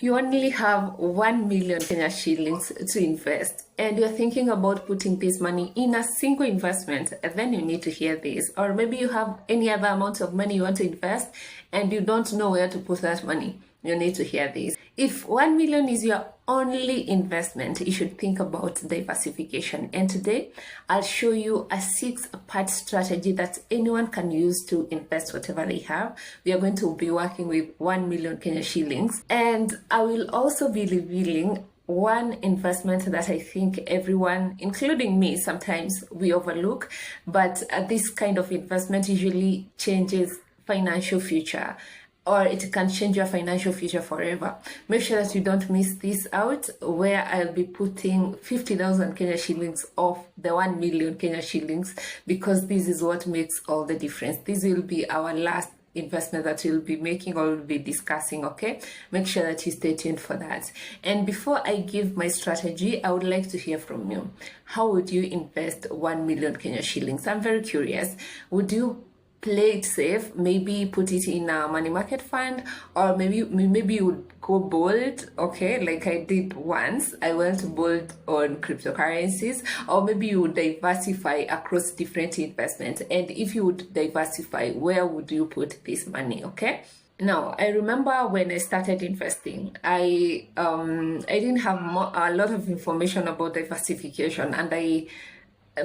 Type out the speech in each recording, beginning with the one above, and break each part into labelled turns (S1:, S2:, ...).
S1: You only have 1 million Kenya shillings to invest and you're thinking about putting this money in a single investment, then you need to hear this. Or maybe you have any other amount of money you want to invest and you don't know where to put that money. You need to hear this. If 1 million is your only investment, you should think about diversification. And today, I'll show you a 6-part strategy that anyone can use to invest whatever they have. We are going to be working with 1 million Kenya shillings. And I will also be revealing one investment that I think everyone, including me, sometimes we overlook. But this kind of investment usually changes financial future, or it can change your financial future forever. Make sure that you don't miss this out, where I'll be putting 50,000 Kenya shillings off the 1 million Kenya shillings, because this is what makes all the difference. This will be our last investment that we'll be making or we'll be discussing, okay? Make sure that you stay tuned for that. And before I give my strategy, I would like to hear from you. How would you invest 1 million Kenya shillings? I'm very curious. Would you play it safe, maybe put it in a money market fund, or maybe you would go bold, okay, like I did once. I went bold on cryptocurrencies, or maybe you would diversify across different investments. And if you would diversify, where would you put this money, okay? Now, I remember when I started investing, I didn't have a lot of information about diversification, and I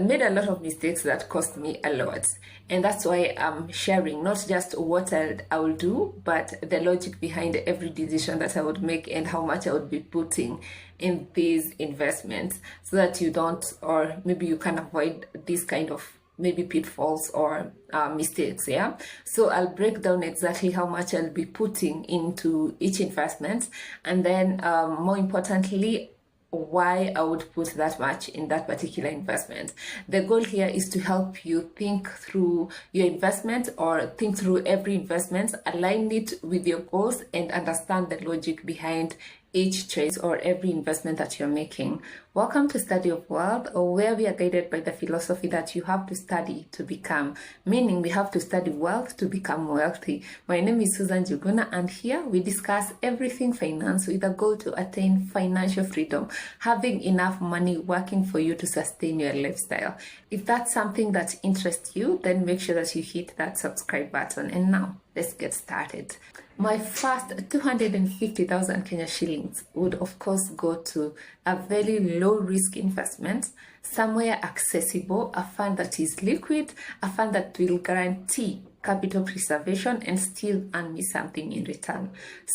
S1: made a lot of mistakes that cost me a lot. And that's why I'm sharing not just what I will do, but the logic behind every decision that I would make and how much I would be putting in these investments, so that you don't, or maybe you can avoid this kind of maybe pitfalls or mistakes. Yeah, so I'll break down exactly how much I'll be putting into each investment, and then more importantly, why I would put that much in that particular investment. The goal here is to help you think through your investment, or think through every investment, align it with your goals, and understand the logic behind each choice or every investment that you're making. Welcome to Study of Wealth, where we are guided by the philosophy that you have to study to become, meaning we have to study wealth to become wealthy. My name is Susan Juguna, and here we discuss everything finance with a goal to attain financial freedom, having enough money working for you to sustain your lifestyle. If that's something that interests you, then make sure that you hit that subscribe button. And now, let's get started. My first 250,000 Kenya shillings would of course go to a very low risk investment, somewhere accessible, a fund that is liquid, a fund that will guarantee capital preservation and still earn me something in return.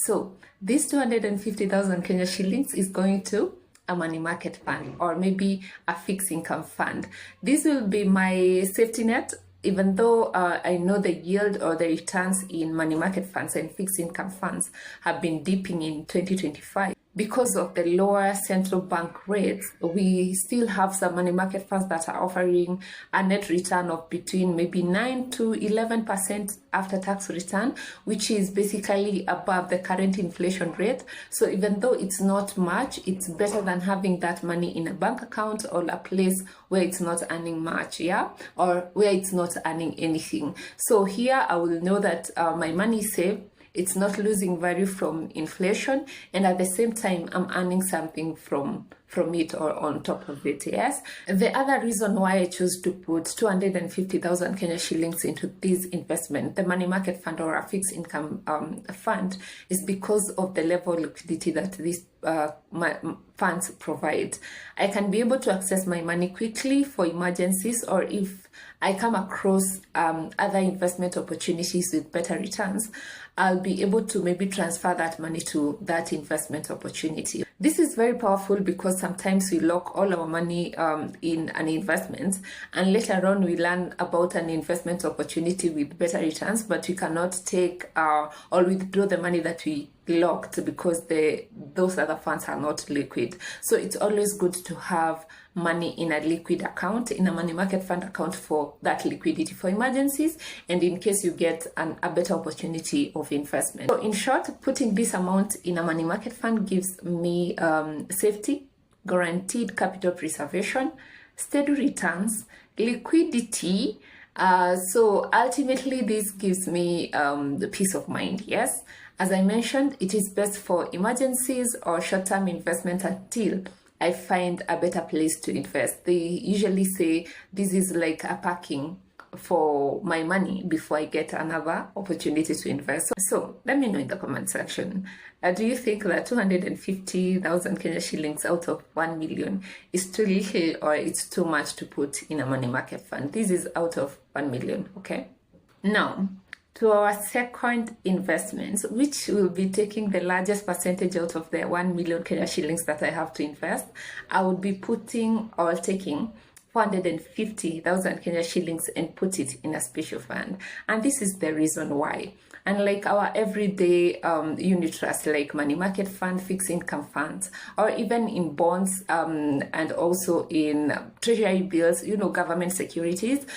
S1: So this 250,000 Kenya shillings is going to a money market fund, or maybe a fixed income fund. This will be my safety net. Even though I know the yield or the returns in money market funds and fixed income funds have been dipping in 2025, because of the lower central bank rates, we still have some money market funds that are offering a net return of between maybe 9 to 11% after tax return, which is basically above the current inflation rate. So even though it's not much, it's better than having that money in a bank account or a place where it's not earning much, yeah, or where it's not earning anything. So here I will know that my money is safe. It's not losing value from inflation, and at the same time I'm earning something from it or on top of it. Yes, the other reason why I chose to put 250,000 Kenya shillings into this investment, the money market fund or a fixed income fund, is because of the level of liquidity that these funds provide. I can be able to access my money quickly for emergencies, or if I come across other investment opportunities with better returns, I'll be able to maybe transfer that money to that investment opportunity. This is very powerful because sometimes we lock all our money in an investment, and later on we learn about an investment opportunity with better returns, but we cannot take or withdraw the money that we locked because those other funds are not liquid. So it's always good to have money in a liquid account, in a money market fund account, for that liquidity for emergencies and in case you get a better opportunity of investment. So in short, putting this amount in a money market fund gives me safety, guaranteed capital preservation, steady returns, liquidity. So ultimately this gives me the peace of mind. Yes, As I mentioned, it is best for emergencies or short-term investment until I find a better place to invest. They usually say this is like a parking for my money before I get another opportunity to invest. So let me know in the comment section. Do you think that 250,000 Kenya shillings out of 1 million is too little or it's too much to put in a money market fund? This is out of 1 million, okay? Now, to our second investment, which will be taking the largest percentage out of the 1 million Kenya shillings that I have to invest, I would be putting or taking 450,000 Kenya shillings and put it in a special fund. And this is the reason why. Unlike our everyday unit trust like money market fund, fixed income funds, or even in bonds and also in treasury bills, government securities,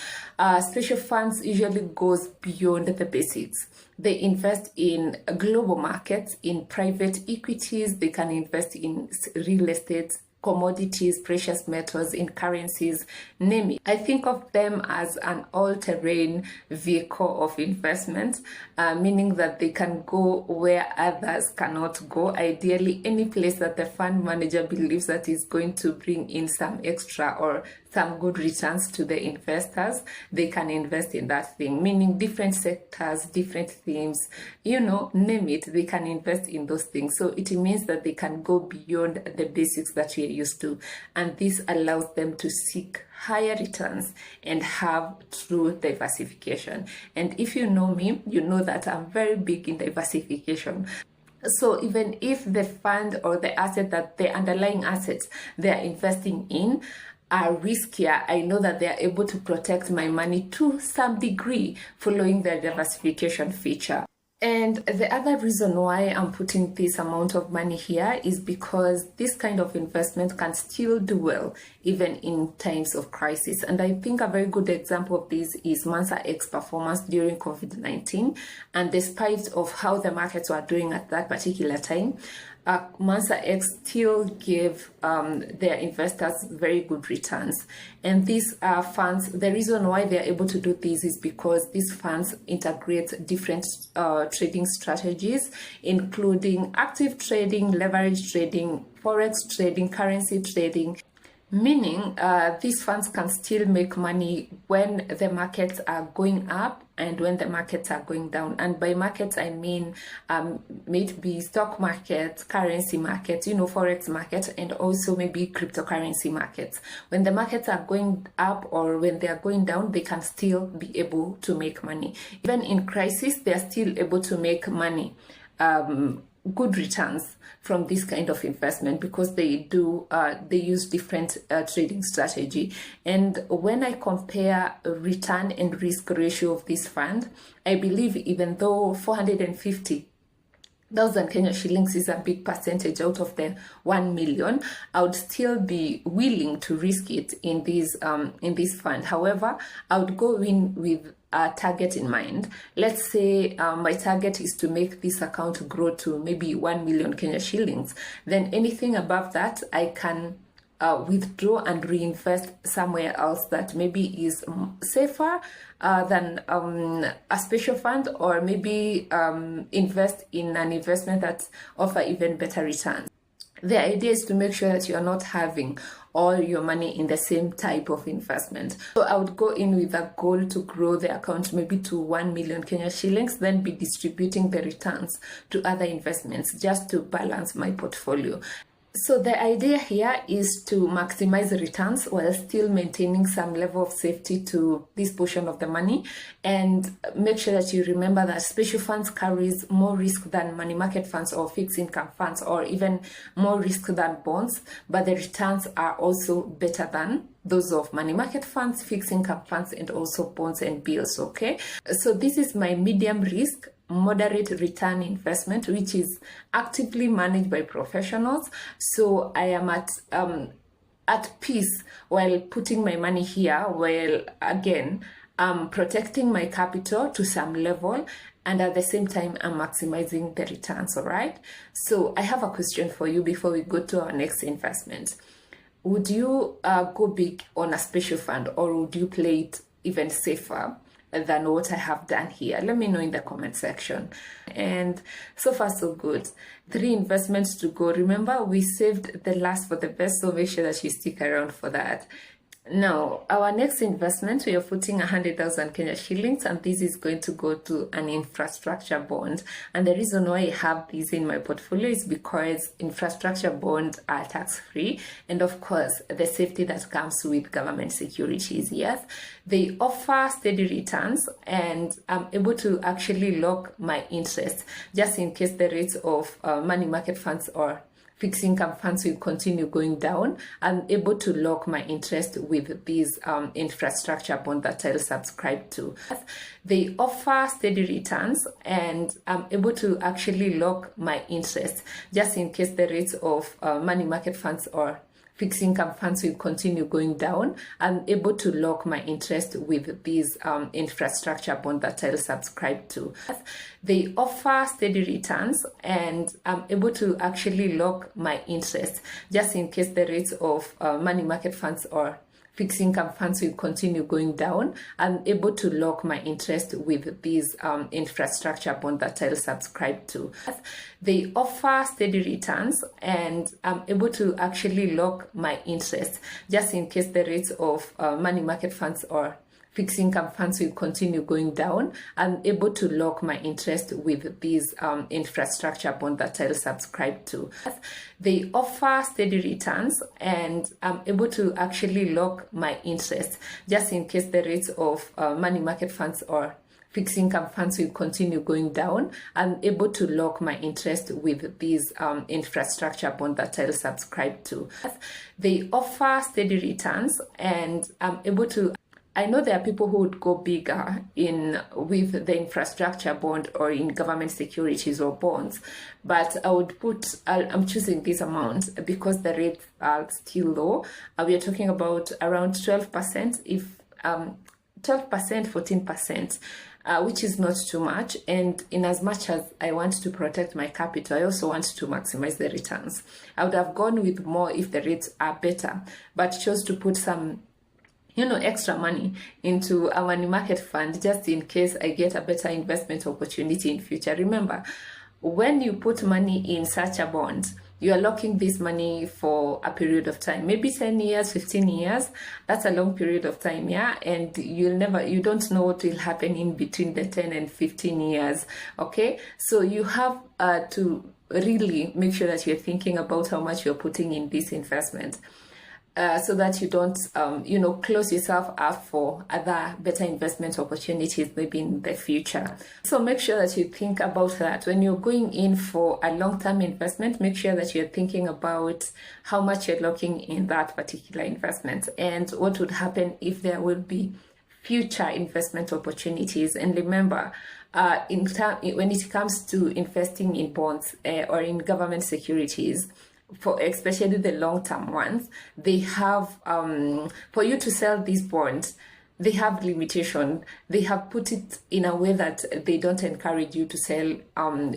S1: special funds usually goes beyond the basics. They invest in global markets, in private equities, they can invest in real estate, commodities, precious metals, in currencies, name it. I think of them as an all-terrain vehicle of investment, meaning that they can go where others cannot go. Ideally, any place that the fund manager believes that is going to bring in some extra or some good returns to the investors, they can invest in that thing, meaning different sectors, different themes, name it, they can invest in those things. So it means that they can go beyond the basics that we're used to. And this allows them to seek higher returns and have true diversification. And if you know me, you know that I'm very big in diversification. So even if the fund or the asset that the underlying assets they're investing in are riskier, I know that they are able to protect my money to some degree following the diversification feature. And the other reason why I'm putting this amount of money here is because this kind of investment can still do well even in times of crisis. And I think a very good example of this is Mansa X performance during COVID-19. And despite of how the markets were doing at that particular time, Mansa X still gave their investors very good returns. And these funds, the reason why they're able to do this is because these funds integrate different trading strategies, including active trading, leverage trading, forex trading, currency trading, meaning these funds can still make money when the markets are going up and when the markets are going down. And by markets, I mean maybe stock markets, currency markets, forex markets, and also maybe cryptocurrency markets. When the markets are going up or when they are going down, they can still be able to make money. Even in crisis, they are still able to make money. Good returns from this kind of investment because they use different trading strategy. And when I compare return and risk ratio of this fund, I believe even though 450,000 Kenya shillings is a big percentage out of the 1 million, I would still be willing to risk it in this fund. However, I would go in with a target in mind. Let's say my target is to make this account grow to maybe 1 million Kenya shillings. Then anything above that, I can withdraw and reinvest somewhere else that maybe is safer than a special fund, or maybe invest in an investment that offer even better returns. The idea is to make sure that you are not having all your money in the same type of investment. So I would go in with a goal to grow the account maybe to 1 million Kenya shillings, then be distributing the returns to other investments just to balance my portfolio. So the idea here is to maximize the returns while still maintaining some level of safety to this portion of the money, and make sure that you remember that special funds carries more risk than money market funds or fixed income funds, or even more risk than bonds, but the returns are also better than those of money market funds, fixed income funds, and also bonds and bills. Okay, so this is my medium risk, moderate return investment, which is actively managed by professionals. So I am at peace while putting my money here, while again protecting my capital to some level, and at the same time I'm maximizing the returns. All right, so I have a question for you before we go to our next investment. Would you go big on a special fund, or would you play it even safer than what I have done here? Let me know in the comment section. And so far so good. 3 investments to go. Remember, we saved the last for the best, so make sure that you stick around for that. Now, our next investment, we are putting 100,000 Kenya shillings, and this is going to go to an infrastructure bond. And the reason why I have these in my portfolio is because infrastructure bonds are tax-free, and of course, the safety that comes with government securities. Yes, they offer steady returns, and I'm able to actually lock my interest just in case the rates of money market funds or fixed income funds will continue going down. I'm able to lock my interest with these infrastructure bond that I'll subscribe to. They offer steady returns, and I'm able to actually lock my interest just in case the rates of money market funds or fixed income funds will continue going down. I'm able to lock my interest with these infrastructure bond that I'll subscribe to. They offer steady returns, and I'm able to actually lock my interest just in case the rates of money market funds or fixed income funds will continue going down. I'm able to lock my interest with these infrastructure bond that I'll subscribe to. They offer steady returns, and I'm able to actually lock my interest just in case the rates of money market funds or fixed income funds will continue going down. I'm able to lock my interest with these infrastructure bond that I'll subscribe to. They offer steady returns, and I'm able to actually lock my interest just in case the rates of money market funds or fixed income funds will continue going down. I'm able to lock my interest with these infrastructure bond that I'll subscribe to. They offer steady returns, and I'm able to I know there are people who would go bigger with the infrastructure bond or in government securities or bonds, but I'm choosing this amount because the rates are still low. We are talking about around 12%, 14%, which is not too much. And in as much as I want to protect my capital, I also want to maximize the returns. I would have gone with more if the rates are better, but chose to put some extra money into a money market fund just in case I get a better investment opportunity in future. Remember, when you put money in such a bond, you are locking this money for a period of time, maybe 10 years, 15 years. That's a long period of time, yeah? And you don't know what will happen in between the 10 and 15 years, okay? So you have to really make sure that you're thinking about how much you're putting in this investment. So that you don't, close yourself up for other better investment opportunities maybe in the future. So make sure that you think about that. When you're going in for a long-term investment, make sure that you're thinking about how much you're locking in that particular investment and what would happen if there will be future investment opportunities. And remember, when it comes to investing in bonds or in government securities, for especially the long-term ones, they have for you to sell these bonds, they have limitation. They have put it in a way that they don't encourage you to sell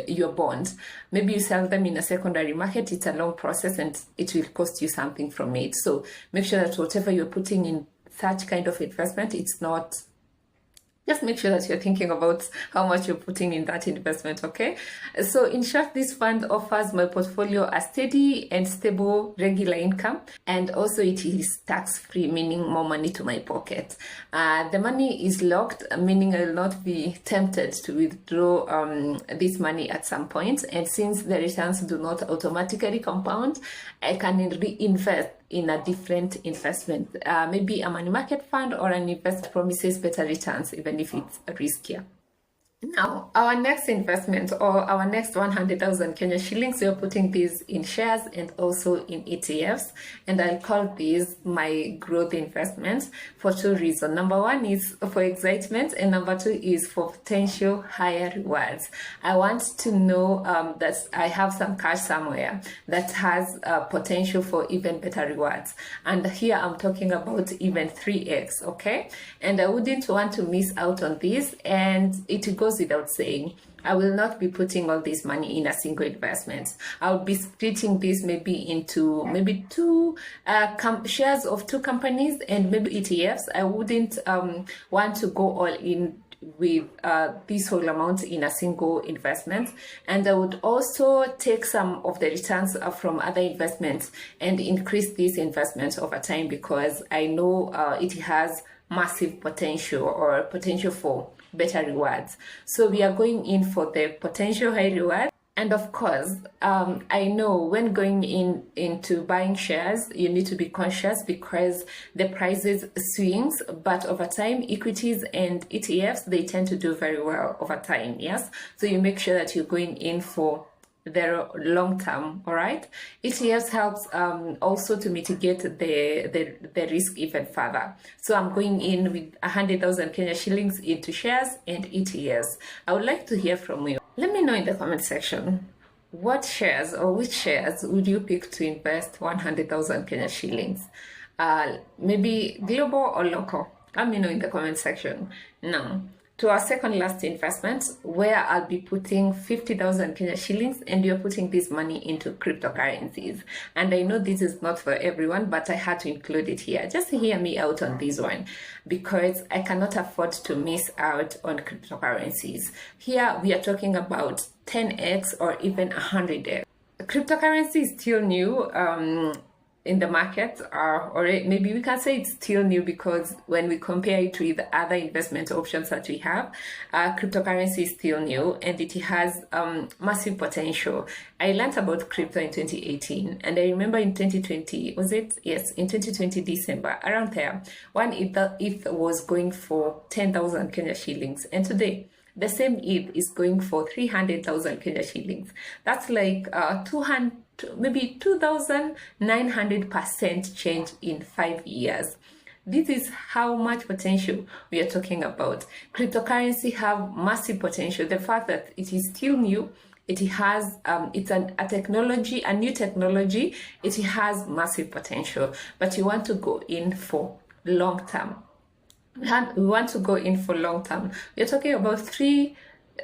S1: your bonds. Maybe you sell them in a secondary market. It's a long process and it will cost you something from it. So make sure that whatever you're putting in such kind of investment, just make sure that you're thinking about how much you're putting in that investment, okay? So in short, this fund offers my portfolio a steady and stable regular income, and also it is tax-free, meaning more money to my pocket. The money is locked, meaning I will not be tempted to withdraw this money at some point. And since the returns do not automatically compound, I can reinvest in a different investment, maybe a money market fund or an investment promises better returns, even if it's riskier. Now, our next investment or our next 100,000 Kenya shillings, we are putting these in shares and also in ETFs. And I'll call these my growth investments for 2 reasons. Number 1 is for excitement, and number 2 is for potential higher rewards. I want to know that I have some cash somewhere that has potential for even better rewards. And here I'm talking about even 3x, okay? And I wouldn't want to miss out on this, and it goes without saying, I will not be putting all this money in a single investment. I'll be splitting this into 2 shares of 2 companies and maybe ETFs. I wouldn't want to go all in with this whole amount in a single investment, and I would also take some of the returns from other investments and increase these investments over time, because I know it has massive potential, or potential for better rewards. So we are going in for the potential high reward. And of course, I know when going into buying shares, you need to be conscious because the prices swings, but over time, equities and ETFs, they tend to do very well over time, yes? So you make sure that you're going in for the long term, all right? ETFs helps also to mitigate the risk even further. So I'm going in with 100,000 Kenya shillings into shares and ETFs. I would like to hear from you. Let me know in the comment section, what shares or which shares would you pick to invest 100,000 Kenya shillings? Maybe global or local? Let me know in the comment section. Now, to our second last investment, where I'll be putting 50,000 Kenya shillings, and you're putting this money into cryptocurrencies. And I know this is not for everyone, but I had to include it here. Just hear me out on this one, because I cannot afford to miss out on cryptocurrencies. Here we are talking about 10x or even 100x. Cryptocurrency is still new in the market, or maybe we can say it's still new, because when we compare it with other investment options that we have, cryptocurrency is still new and it has massive potential. I learned about crypto in 2018, and I remember in 2020, was it? Yes, in 2020 December, around there, one ETH was going for 10,000 Kenya shillings, and today the same ETH is going for 300,000 Kenya shillings. That's like 200, maybe 2,900% change in 5 years. This is how much potential we are talking about. Cryptocurrency have massive potential. The fact that it is still new, it has it's a technology, a new technology. It has massive potential, but you want to go in for long term. We want to go in for long term. We're talking about 3,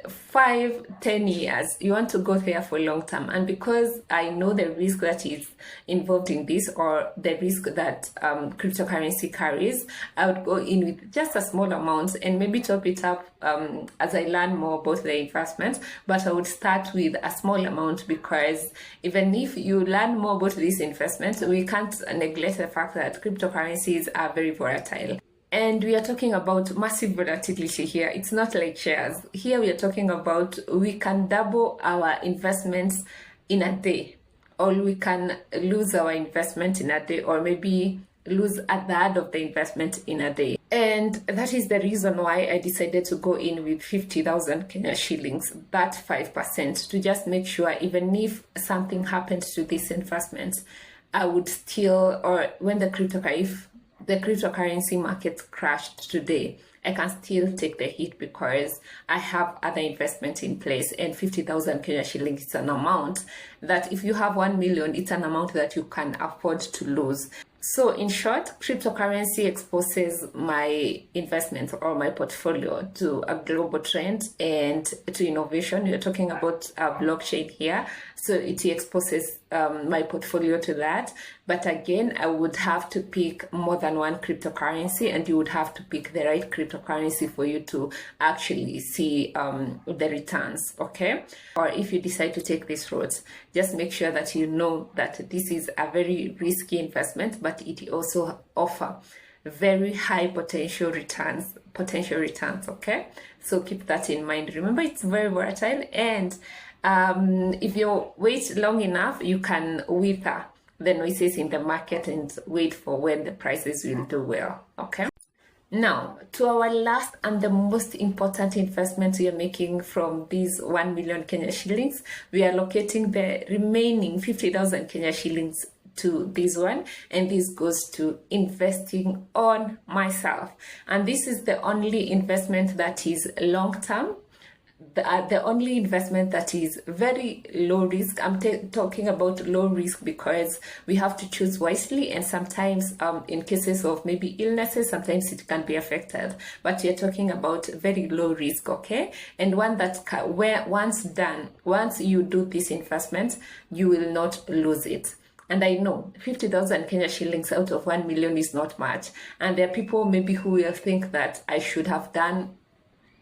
S1: 5, 10 years. You want to go there for long term. And because I know the risk that is involved in this, or the risk that cryptocurrency carries, I would go in with just a small amount and maybe top it up as I learn more about the investments. But I would start with a small amount, because even if you learn more about these investments, we can't neglect the fact that cryptocurrencies are very volatile. And we are talking about massive volatility here. It's not like shares. Here we are talking about we can double our investments in a day, or we can lose our investment in a day, or maybe lose a third of the investment in a day. And that is the reason why I decided to go in with 50,000 Kenya shillings, that 5%, to just make sure even if something happens to this investment, I would still, or when the cryptocurrency market crashed today, I can still take the hit because I have other investments in place, and 50,000 Kenya shillings is an amount that if you have 1 million, it's an amount that you can afford to lose. So in short, cryptocurrency exposes my investment or my portfolio to a global trend and to innovation. You're talking about blockchain here. So it exposes my portfolio to that. But again, I would have to pick more than one cryptocurrency, and you would have to pick the right cryptocurrency for you to actually see the returns, okay? Or if you decide to take this route, just make sure that you know that this is a very risky investment, but it also offer very high potential returns, okay? So keep that in mind. Remember, it's very volatile, and if you wait long enough, you can wither the noises in the market and wait for when the prices will do well, okay? Now, to our last and the most important investment we are making from these 1 million Kenya shillings, we are allocating the remaining 50,000 Kenya shillings to this one, and this goes to investing on myself. And this is the only investment that is long-term, the only investment that is very low risk. I'm talking about low risk because we have to choose wisely, and sometimes in cases of maybe illnesses, sometimes it can be affected, but you're talking about very low risk, okay? And one that where once you do this investment, you will not lose it. And I know 50,000 Kenya shillings out of 1 million is not much, and there are people maybe who will think that I should have done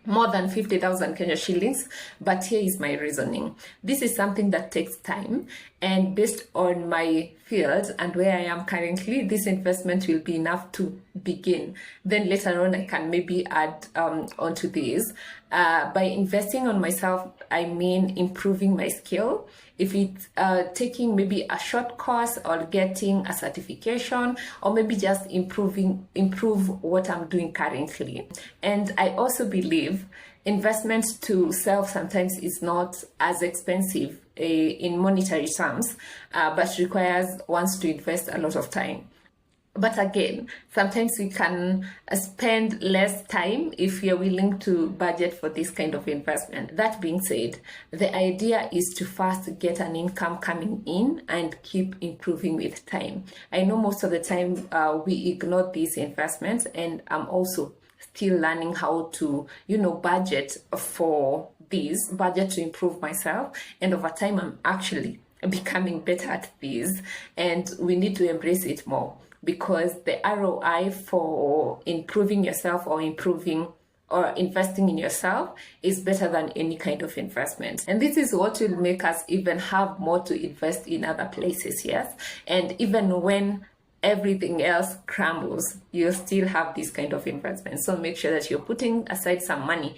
S1: more than 50,000 Kenya shillings, but here is my reasoning. This is something that takes time, and based on my field and where I am currently, this investment will be enough to begin. Then later on, I can maybe add onto this. By investing on myself, I mean improving my skill. If it's taking maybe a short course or getting a certification, or maybe just improve what I'm doing currently. And I also believe investment to self sometimes is not as expensive in monetary terms, but requires ones to invest a lot of time. But again, sometimes we can spend less time if you're willing to budget for this kind of investment. That being said, the idea is to first get an income coming in and keep improving with time. I know most of the time we ignore these investments, and I'm also still learning how to, budget for budget to improve myself. And over time, I'm actually becoming better at these, and we need to embrace it more, because the ROI for improving yourself or investing in yourself is better than any kind of investment. And this is what will make us even have more to invest in other places, yes? And even when everything else crumbles, you'll still have this kind of investment. So make sure that you're putting aside some money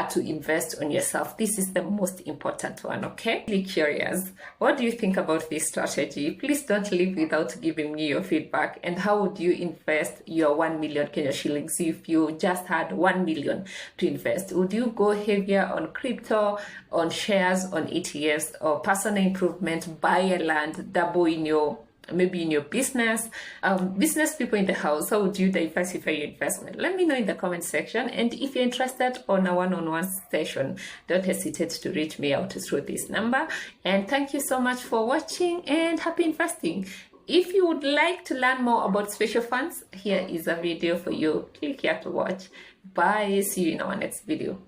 S1: to invest on yourself. This is the most important one, okay? Really curious, what do you think about this strategy? Please don't leave without giving me your feedback. And how would you invest your 1 million Kenya shillings if you just had 1 million to invest? Would you go heavier on crypto, on shares, on ETFs, or personal improvement, buy a land, double in your business? Business people in the house, how would you diversify your investment? Let me know in the comment section. And if you're interested on a one-on-one session, don't hesitate to reach me out through this number. And thank you so much for watching, and happy investing. If you would like to learn more about special funds, here is a video for you. Click here to watch. Bye. See you in our next video.